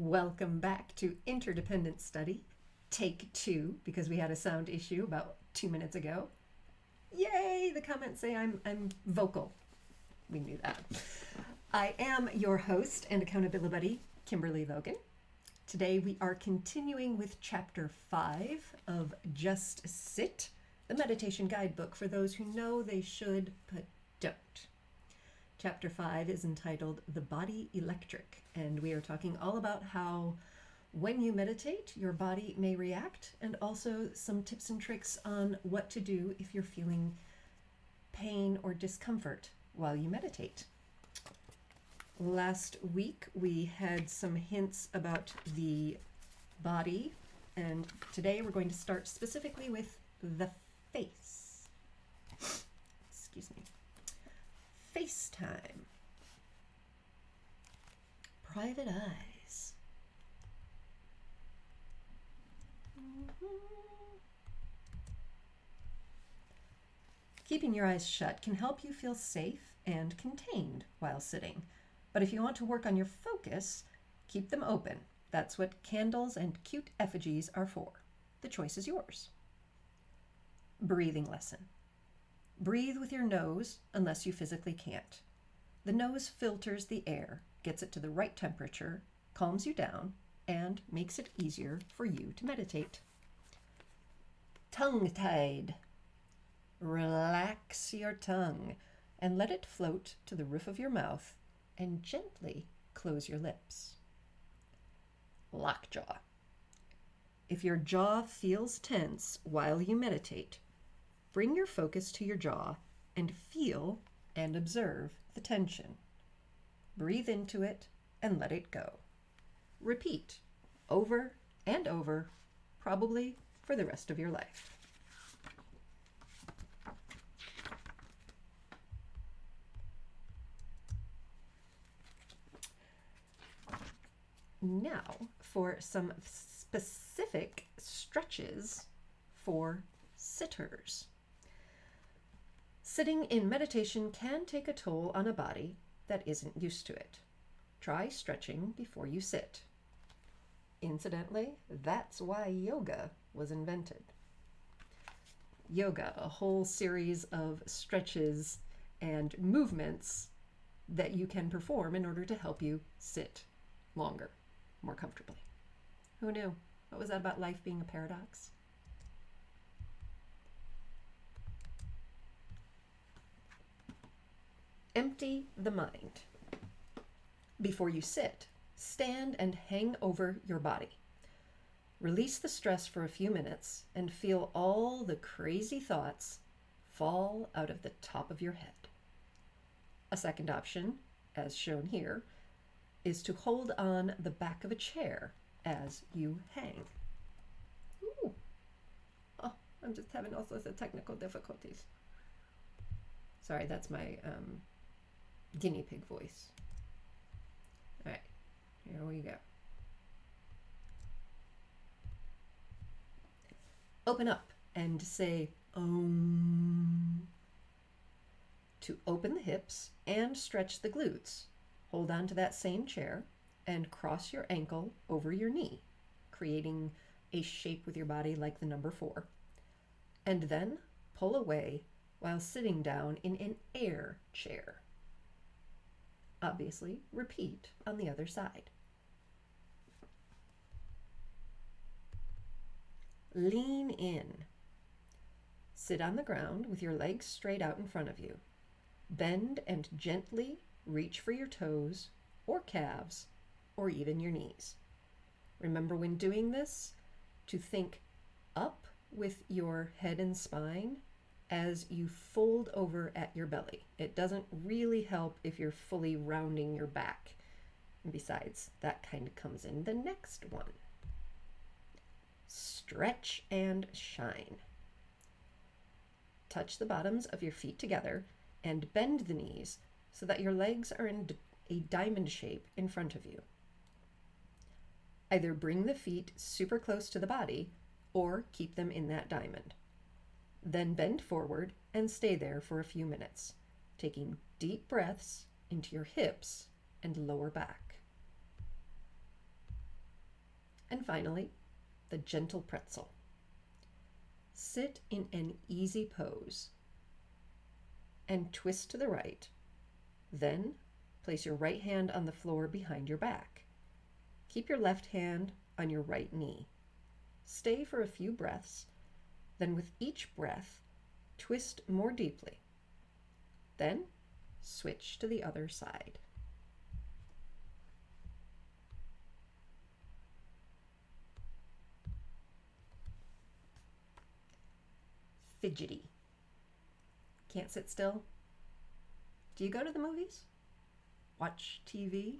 Welcome back to Interdependent Study, take 2, because we had a sound issue about 2 minutes ago. Yay! The comments say I'm vocal. We knew that. I am your host and accountability buddy, Kimberly Vogan. Today we are continuing with Chapter 5 of Just Sit, the meditation guidebook for those who know they should but don't. Chapter 5 is entitled The Body Electric, and we are talking all about how when you meditate, your body may react, and also some tips and tricks on what to do if you're feeling pain or discomfort while you meditate. Last week, we had some hints about the body, and today we're going to start specifically with the face. Excuse me. Face time. Private eyes. Keeping your eyes shut can help you feel safe and contained while sitting. But if you want to work on your focus, keep them open. That's what candles and cute effigies are for. The choice is yours. Breathing lesson. Breathe with your nose unless you physically can't. The nose filters the air, gets it to the right temperature, calms you down, and makes it easier for you to meditate. Tongue-tied. Relax your tongue and let it float to the roof of your mouth and gently close your lips. Lockjaw. If your jaw feels tense while you meditate, bring your focus to your jaw and feel and observe the tension. Breathe into it and let it go. Repeat over and over, probably for the rest of your life. Now for some specific stretches for sitters. Sitting in meditation can take a toll on a body that isn't used to it. Try stretching before you sit. Incidentally, that's why yoga was invented. Yoga, a whole series of stretches and movements that you can perform in order to help you sit longer, more comfortably. Who knew? What was that about life being a paradox? Empty the mind. Before you sit, stand and hang over your body. Release the stress for a few minutes and feel all the crazy thoughts fall out of the top of your head. A second option, as shown here, is to hold on the back of a chair as you hang. Ooh. Oh, I'm just having all sorts of technical difficulties. Sorry, that's my guinea pig voice. All right, here we go. Open up and say Om. To open the hips and stretch the glutes, hold on to that same chair and cross your ankle over your knee, creating a shape with your body like the number 4. And then pull away while sitting down in an air chair. Obviously, repeat on the other side. Lean in. Sit on the ground with your legs straight out in front of you. Bend and gently reach for your toes or calves or even your knees. Remember when doing this to think up with your head and spine as you fold over at your belly. It doesn't really help if you're fully rounding your back. And besides, that kind of comes in the next one. Stretch and shine. Touch the bottoms of your feet together and bend the knees so that your legs are in a diamond shape in front of you. Either bring the feet super close to the body or keep them in that diamond. Then bend forward and stay there for a few minutes, taking deep breaths into your hips and lower back. And finally, the gentle pretzel. Sit in an easy pose and twist to the right. Then place your right hand on the floor behind your back. Keep your left hand on your right knee. Stay for a few breaths. Then with each breath, twist more deeply. Then switch to the other side. Fidgety. Can't sit still? Do you go to the movies? Watch TV?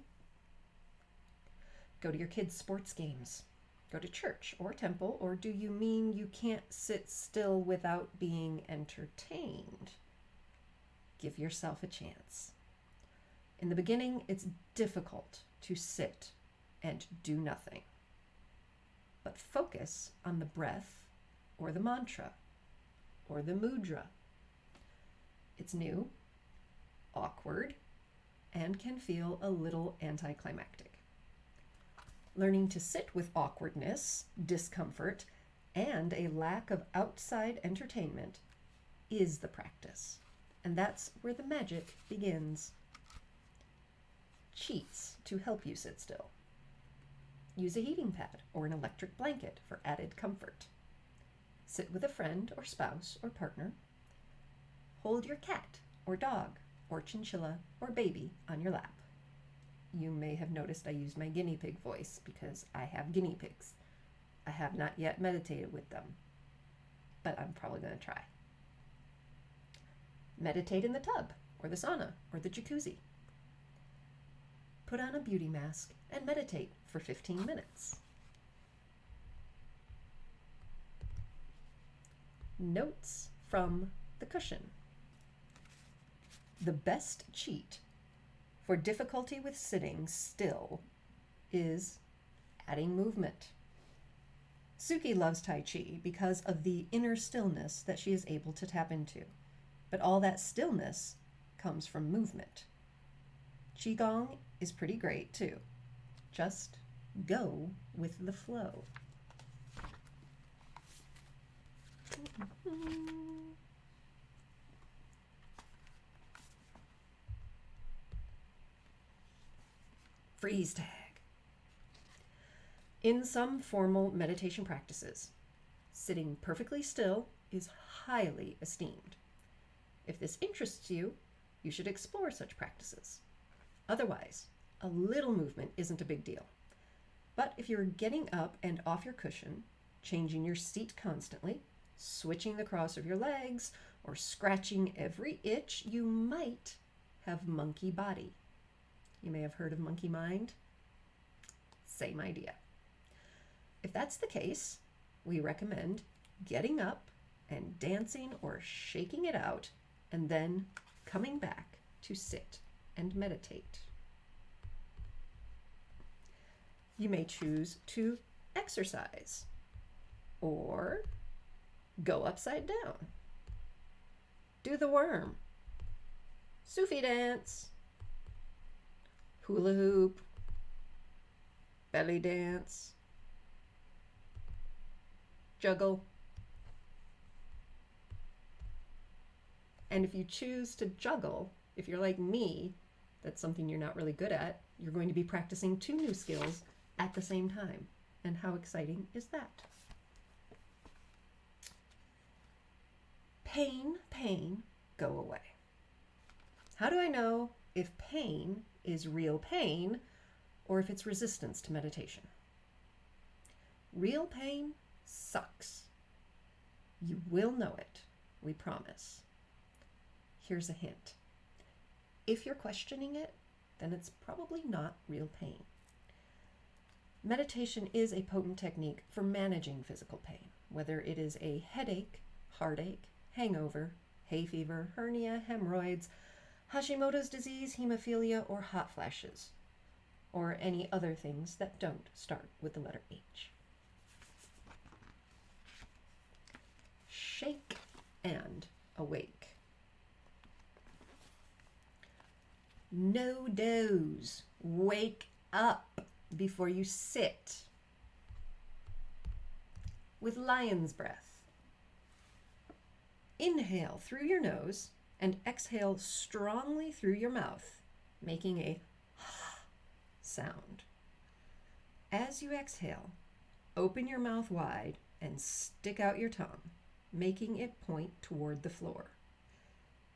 Go to your kids' sports games? Go to church or temple? Or do you mean you can't sit still without being entertained? Give yourself a chance. In the beginning, it's difficult to sit and do nothing. But focus on the breath or the mantra or the mudra. It's new, awkward, and can feel a little anticlimactic. Learning to sit with awkwardness, discomfort, and a lack of outside entertainment is the practice. And that's where the magic begins. Cheats to help you sit still. Use a heating pad or an electric blanket for added comfort. Sit with a friend or spouse or partner. Hold your cat or dog or chinchilla or baby on your lap. You may have noticed I used my guinea pig voice because I have guinea pigs. I have not yet meditated with them, but I'm probably going to try. Meditate in the tub or the sauna or the jacuzzi. Put on a beauty mask and meditate for 15 minutes. Notes from the cushion. The best cheat for difficulty with sitting still is adding movement. Suki loves Tai Chi because of the inner stillness that she is able to tap into. But all that stillness comes from movement. Qigong is pretty great too. Just go with the flow. Freeze tag. In some formal meditation practices, sitting perfectly still is highly esteemed. If this interests you, you should explore such practices. Otherwise, a little movement isn't a big deal. But if you're getting up and off your cushion, changing your seat constantly, switching the cross of your legs, or scratching every itch, you might have monkey body. You may have heard of monkey mind. Same idea. If that's the case, we recommend getting up and dancing or shaking it out, and then coming back to sit and meditate. You may choose to exercise or go upside down. Do the worm, Sufi dance, hula hoop, belly dance, juggle. And if you choose to juggle, if you're like me, that's something you're not really good at, you're going to be practicing 2 new skills at the same time. And how exciting is that? Pain, go away. How do I know if pain is real pain or if it's resistance to meditation? Real pain sucks. You will know it, we promise. Here's a hint. If you're questioning it, then it's probably not real pain. Meditation is a potent technique for managing physical pain, whether it is a headache, heartache, hangover, hay fever, hernia, hemorrhoids, Hashimoto's disease, hemophilia, or hot flashes, or any other things that don't start with the letter H. Shake and awake. No doze. Wake up before you sit. with lion's breath. Inhale through your nose and exhale strongly through your mouth, making a sound. As you exhale, open your mouth wide and stick out your tongue, making it point toward the floor.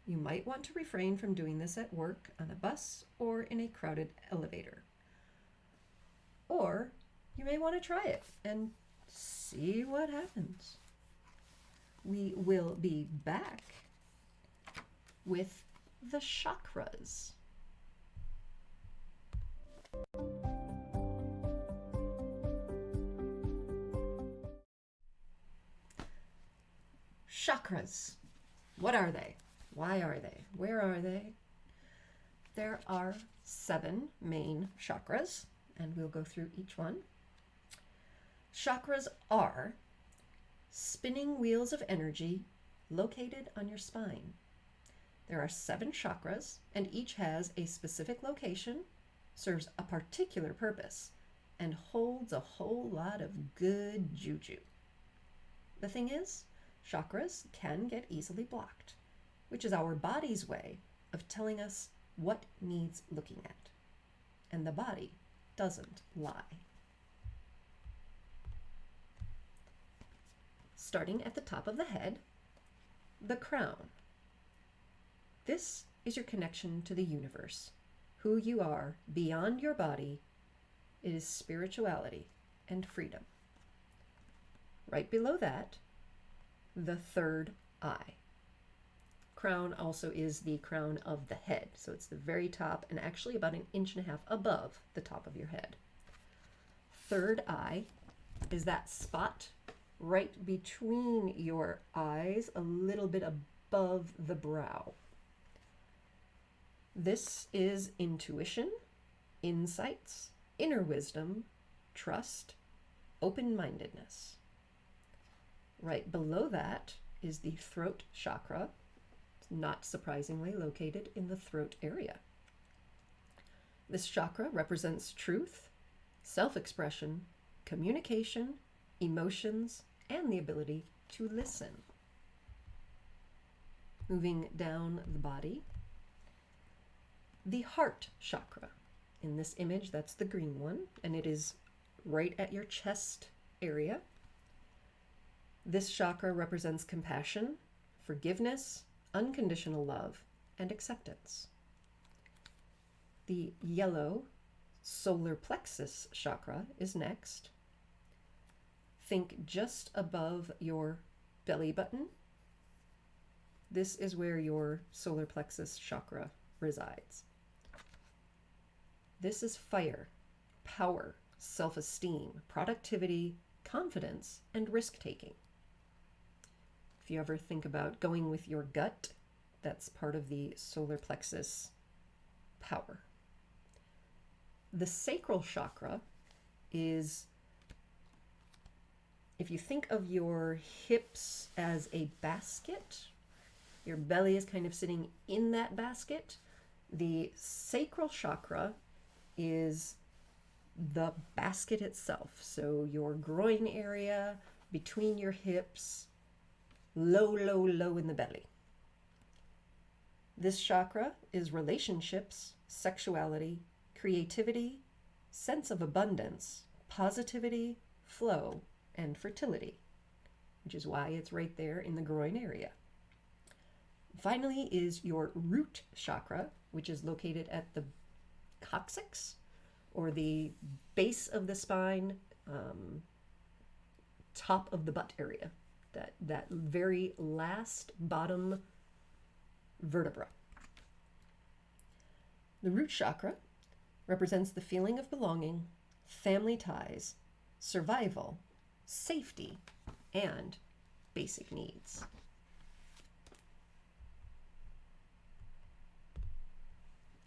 You might want to refrain from doing this at work, on a bus, or in a crowded elevator. Or you may want to try it and see what happens. We will be back with the chakras. Chakras. What are they? Why are they? Where are they? There are 7 main chakras, and we'll go through each one. Chakras are spinning wheels of energy located on your spine. There are 7 chakras, and each has a specific location, serves a particular purpose, and holds a whole lot of good juju. The thing is, chakras can get easily blocked, which is our body's way of telling us what needs looking at. And the body doesn't lie. Starting at the top of the head, the crown. This is your connection to the universe, who you are beyond your body. It is spirituality and freedom. Right below that, the third eye. Crown also is the crown of the head, so it's the very top and actually about 1.5 inches above the top of your head. Third eye is that spot right between your eyes, a little bit above the brow. This is intuition, insights, inner wisdom, trust, open-mindedness. Right below that is the throat chakra, not surprisingly located in the throat area. This chakra represents truth, self-expression, communication, emotions, and the ability to listen. Moving down the body, the heart chakra. In this image, that's the green one, and it is right at your chest area. This chakra represents compassion, forgiveness, unconditional love, and acceptance. The yellow solar plexus chakra is next. Think just above your belly button. This is where your solar plexus chakra resides. This is fire, power, self-esteem, productivity, confidence, and risk-taking. If you ever think about going with your gut, that's part of the solar plexus power. The sacral chakra is, if you think of your hips as a basket, your belly is kind of sitting in that basket. The sacral chakra is the basket itself. So your groin area, between your hips, low, low, low in the belly. This chakra is relationships, sexuality, creativity, sense of abundance, positivity, flow, and fertility, which is why it's right there in the groin area. Finally is your root chakra, which is located at the coccyx, or the base of the spine, top of the butt area, that very last bottom vertebra. The root chakra represents the feeling of belonging, family ties, survival, safety, and basic needs.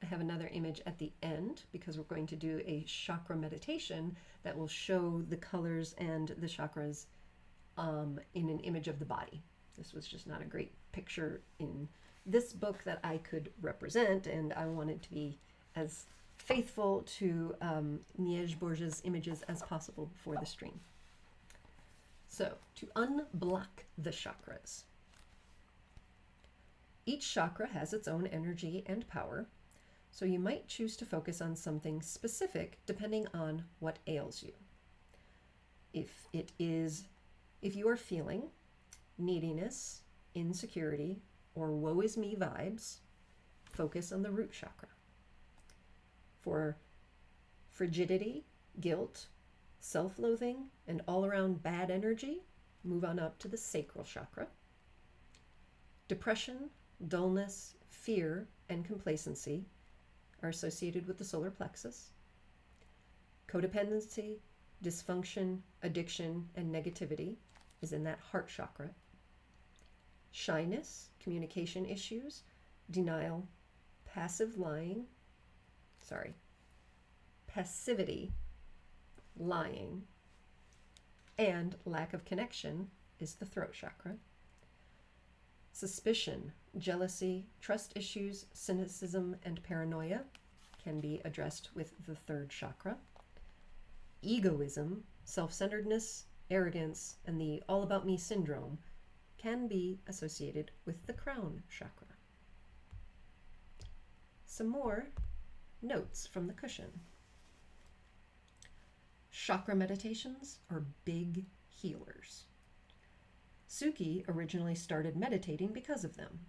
I have another image at the end because we're going to do a chakra meditation that will show the colors and the chakras in an image of the body. This was just not a great picture in this book that I could represent, and I wanted to be as faithful to Niège Borges' images as possible for the stream. So, to unblock the chakras. Each chakra has its own energy and power, so you might choose to focus on something specific depending on what ails you. If you are feeling neediness, insecurity, or woe is me vibes, focus on the root chakra. For frigidity, guilt, self-loathing, and all-around bad energy, move on up to the sacral chakra. Depression, dullness, fear, and complacency are associated with the solar plexus. Codependency, dysfunction, addiction, and negativity is in that heart chakra. Shyness, communication issues, denial, passivity, lying, and lack of connection is the throat chakra. Suspicion, jealousy, trust issues, cynicism, and paranoia can be addressed with the third chakra. Egoism, self-centeredness, arrogance, and the all about me syndrome can be associated with the crown chakra. Some more notes from the cushion. Chakra meditations are big healers. Suki originally started meditating because of them.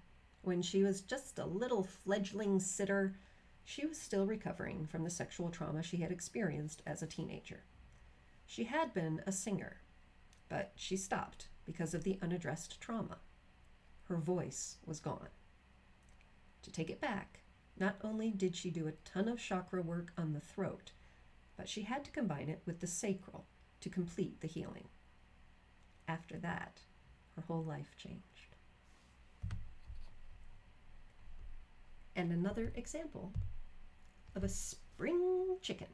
When she was just a little fledgling sitter, she was still recovering from the sexual trauma she had experienced as a teenager. She had been a singer, but she stopped because of the unaddressed trauma. Her voice was gone. To take it back, not only did she do a ton of chakra work on the throat, but she had to combine it with the sacral to complete the healing. After that, her whole life changed. And another example of a spring chicken.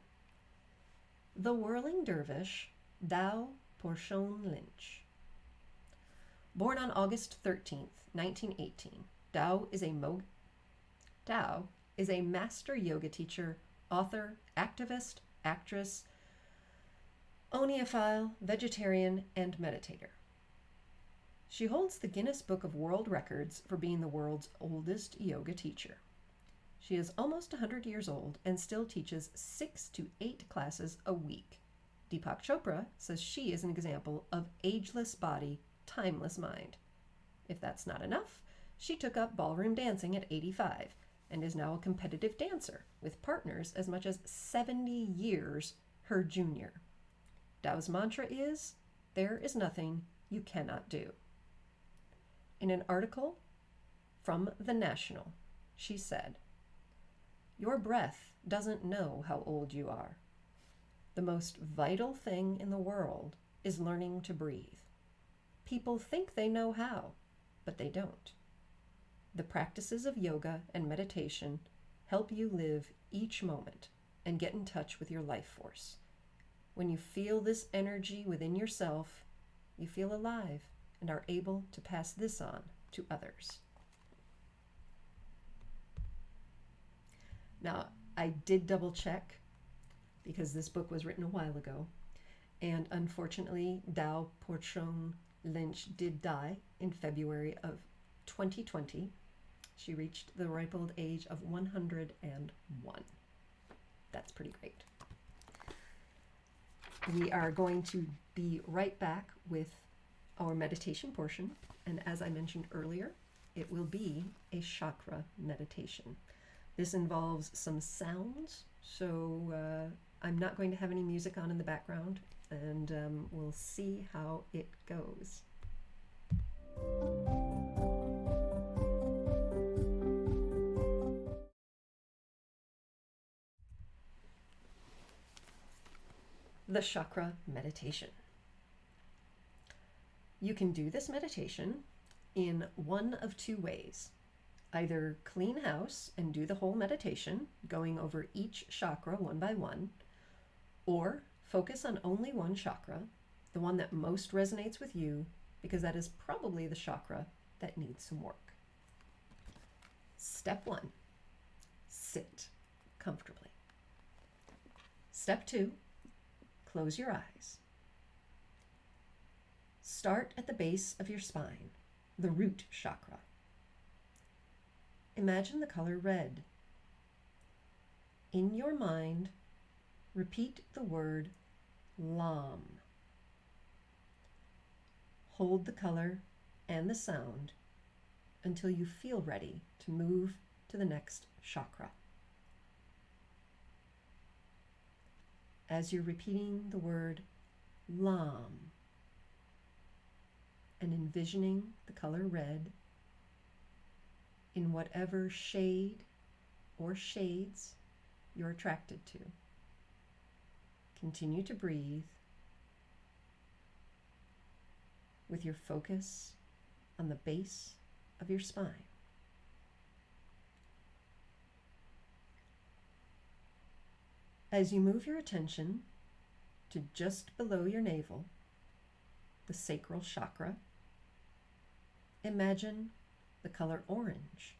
The whirling dervish, Tao Porchon Lynch. Born on August 13th, 1918, Tao is a master yoga teacher, author, activist, actress, oniophile, vegetarian, and meditator. She holds the Guinness Book of World Records for being the world's oldest yoga teacher. She is almost 100 years old and still teaches 6 to 8 classes a week. Deepak Chopra says she is an example of ageless body, timeless mind. If that's not enough, she took up ballroom dancing at 85 and is now a competitive dancer with partners as much as 70 years her junior. Tao's mantra is, "There is nothing you cannot do." In an article from The National, she said, "Your breath doesn't know how old you are. The most vital thing in the world is learning to breathe. People think they know how, but they don't. The practices of yoga and meditation help you live each moment and get in touch with your life force. When you feel this energy within yourself, you feel alive and are able to pass this on to others." Now, I did double check because this book was written a while ago, and unfortunately, Tao Porchon Lynch did die in February of 2020. She reached the ripe old age of 101. That's pretty great. We are going to be right back with our meditation portion, and as I mentioned earlier, it will be a chakra meditation. This involves some sounds, so I'm not going to have any music on in the background, and we'll see how it goes. The chakra meditation. You can do this meditation in one of two ways. Either clean house and do the whole meditation, going over each chakra one by one, or focus on only one chakra, the one that most resonates with you, because that is probably the chakra that needs some work. Step 1, sit comfortably. Step 2, close your eyes. start at the base of your spine, the root chakra. Imagine the color red. In your mind, repeat the word Lam. Hold the color and the sound until you feel ready to move to the next chakra. As you're repeating the word Lam and envisioning the color red in whatever shade or shades you're attracted to, continue to breathe with your focus on the base of your spine. As you move your attention to just below your navel, the sacral chakra, imagine the color orange,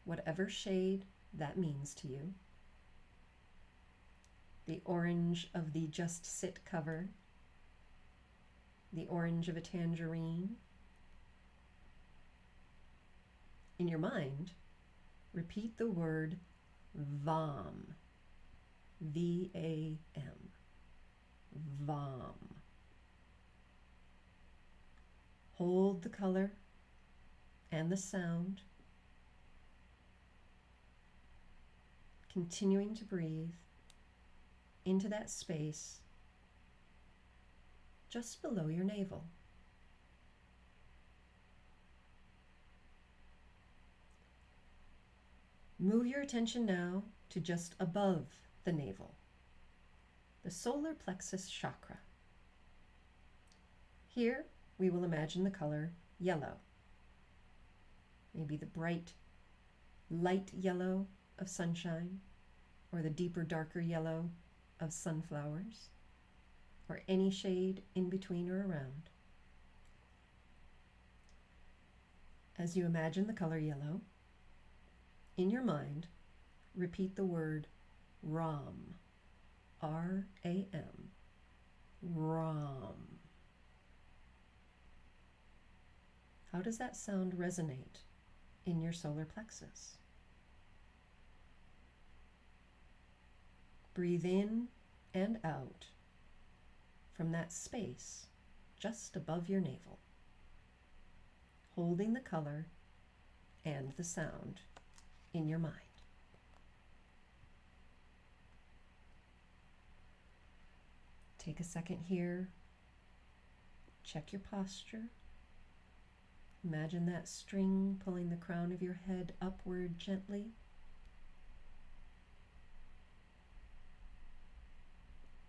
whatever shade that means to you. The orange of the Just Sit cover, the orange of a tangerine. In your mind, repeat the word VAM, V-A-M, VAM. Hold the color and the sound, continuing to breathe into that space just below your navel. Move your attention now to just above the navel, the solar plexus chakra. Here we will imagine the color yellow, maybe the bright, light yellow of sunshine, or the deeper, darker yellow of sunflowers, or any shade in between or around. As you imagine the color yellow, in your mind, repeat the word Ram, R-A-M, Ram. How does that sound resonate in your solar plexus? Breathe in and out from that space just above your navel, holding the color and the sound in your mind. Take a second here, check your posture. Imagine that string pulling the crown of your head upward gently.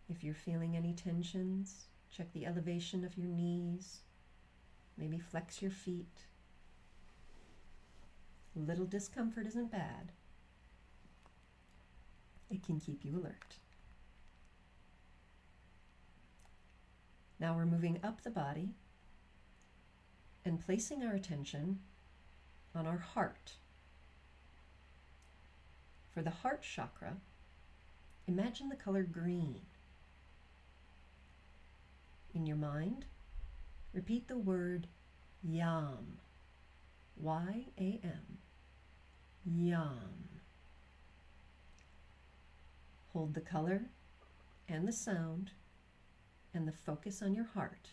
If you're feeling any tensions, check the elevation of your knees. Maybe flex your feet. A little discomfort isn't bad. It can keep you alert. Now we're moving up the body and placing our attention on our heart. For the heart chakra, imagine the color green. In your mind, repeat the word Yam, Y-A-M, Yam. Hold the color and the sound and the focus on your heart.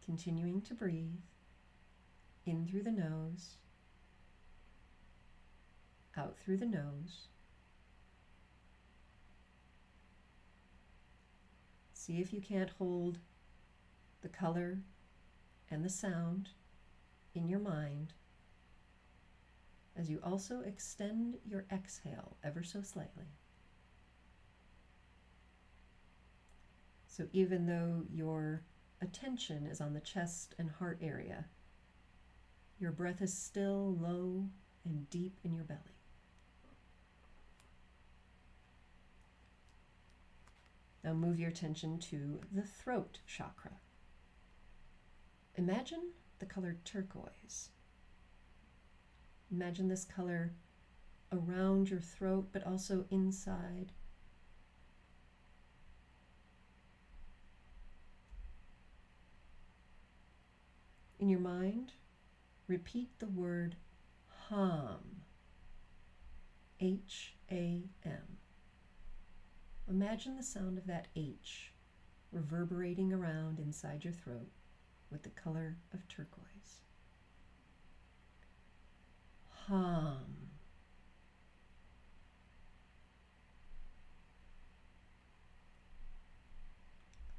Continuing to breathe in through the nose, out through the nose. See if you can't hold the color and the sound in your mind as you also extend your exhale ever so slightly. So even though your attention is on the chest and heart area, your breath is still low and deep in your belly. Now move your attention to the throat chakra. Imagine the color turquoise. Imagine this color around your throat, but also inside. In your mind, repeat the word Ham. H-A-M. Imagine the sound of that H reverberating around inside your throat with the color of turquoise. Ham.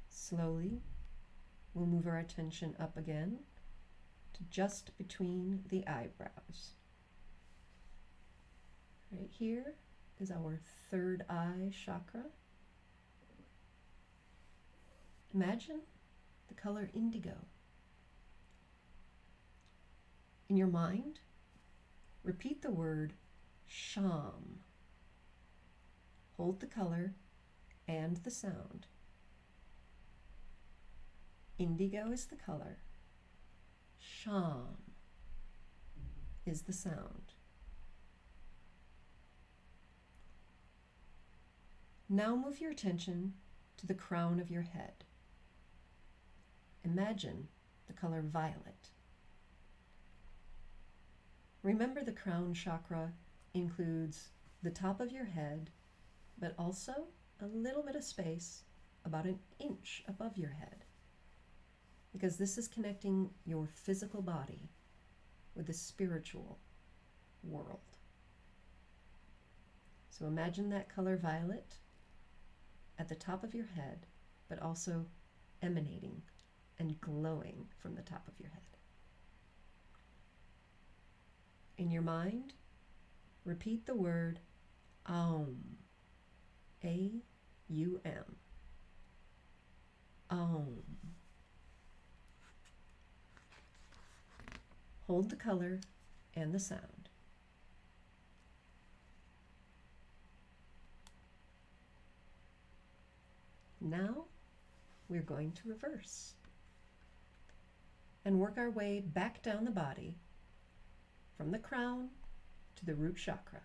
Slowly, we'll move our attention up again to just between the eyebrows. Right here is our third eye chakra. Imagine the color indigo. In your mind, repeat the word Sham. Hold the color and the sound. Indigo is the color. Sham is the sound. Now move your attention to the crown of your head. Imagine the color violet. Remember, the crown chakra includes the top of your head, but also a little bit of space about an inch above your head, because this is connecting your physical body with the spiritual world. So imagine that color violet at the top of your head, but also emanating and glowing from the top of your head. In your mind, repeat the word Aum. A-U-M. Aum. Hold the color and the sound. Now we're going to reverse and work our way back down the body from the crown to the root chakra.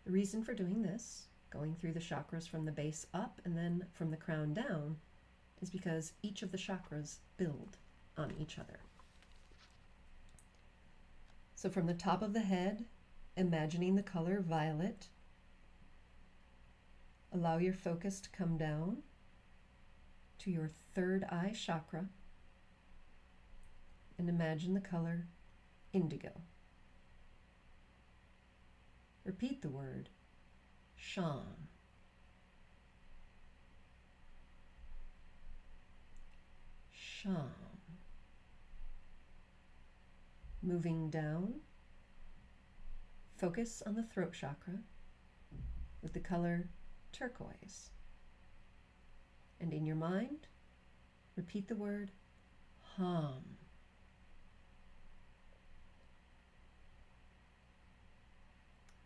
The reason for doing this, going through the chakras from the base up and then from the crown down, is because each of the chakras build on each other. So from the top of the head, imagining the color violet, allow your focus to come down to your third eye chakra and imagine the color indigo. Repeat the word Sham. Sham. Moving down, focus on the throat chakra with the color turquoise. And in your mind, repeat the word Ham.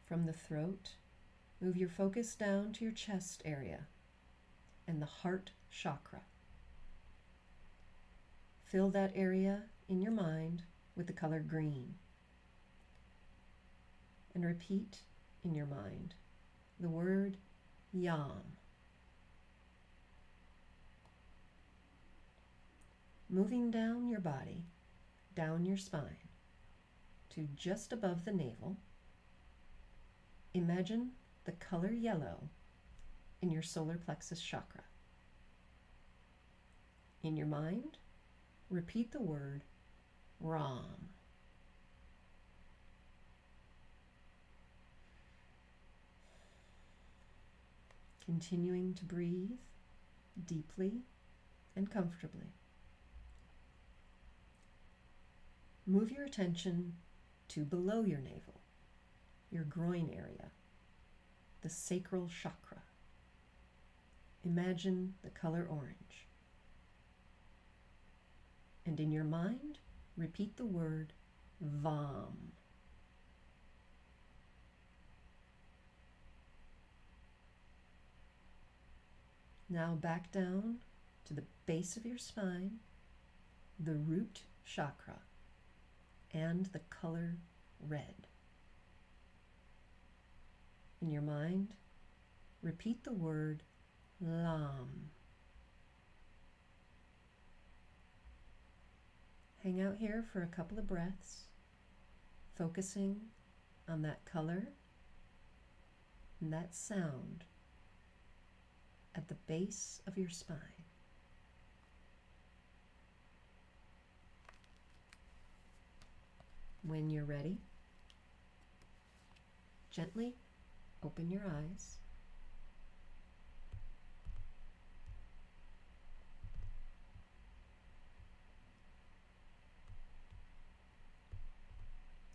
From the throat, move your focus down to your chest area and the heart chakra. Fill that area in your mind with the color green. And repeat in your mind the word Yam. Moving down your body, down your spine, to just above the navel, imagine the color yellow in your solar plexus chakra. In your mind, repeat the word Ram. Continuing to breathe deeply and comfortably. Move your attention to below your navel, your groin area, the sacral chakra. Imagine the color orange. And in your mind, repeat the word Vam. Now back down to the base of your spine, the root chakra, and the color red. In your mind, repeat the word Lam. hang out here for a couple of breaths, focusing on that color and that sound at the base of your spine. When you're ready, gently open your eyes.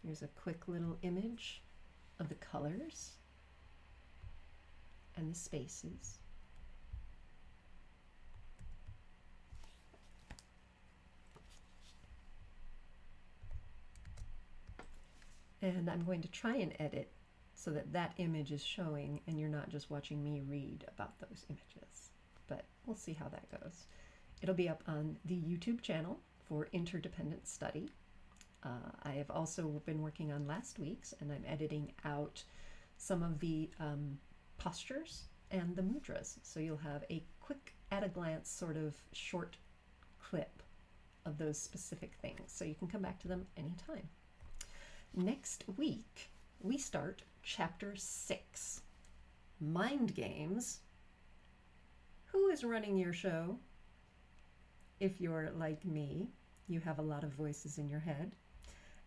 Here's a quick little image of the colors and the spaces. And I'm going to try and edit so that that image is showing and you're not just watching me read about those images. But we'll see how that goes. It'll be up on the YouTube channel for Interdependent Study. I have also been working on last week's, and I'm editing out some of the postures and the mudras. So you'll have a quick, at a glance, sort of short clip of those specific things. So you can come back to them anytime. Next week, we start Chapter 6, Mind Games. Who is running your show? If you're like me, you have a lot of voices in your head,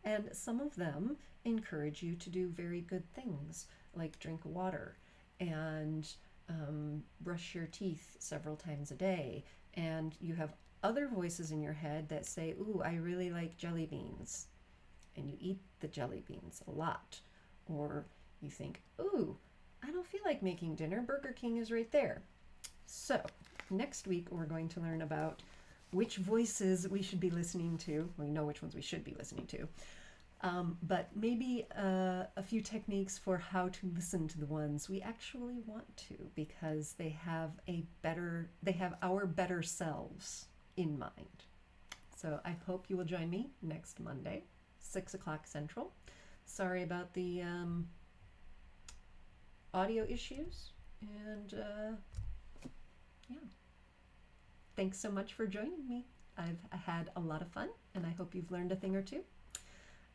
and some of them encourage you to do very good things, like drink water and brush your teeth several times a day. And you have other voices in your head that say, ooh, I really like jelly beans. And you eat the jelly beans a lot. Or you think, ooh, I don't feel like making dinner. Burger King is right there. So next week, we're going to learn about which voices we should be listening to. We know which ones we should be listening to. But maybe a few techniques for how to listen to the ones we actually want to, because they have our better selves in mind. So I hope you will join me next Monday, 6 o'clock Central. Sorry about the audio issues, and yeah. Thanks so much for joining me. I've had a lot of fun, and I hope you've learned a thing or two.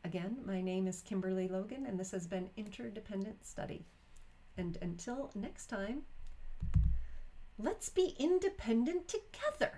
Again, my name is Kimberly Logan, and this has been Interdependent Study. And until next time, let's be independent together.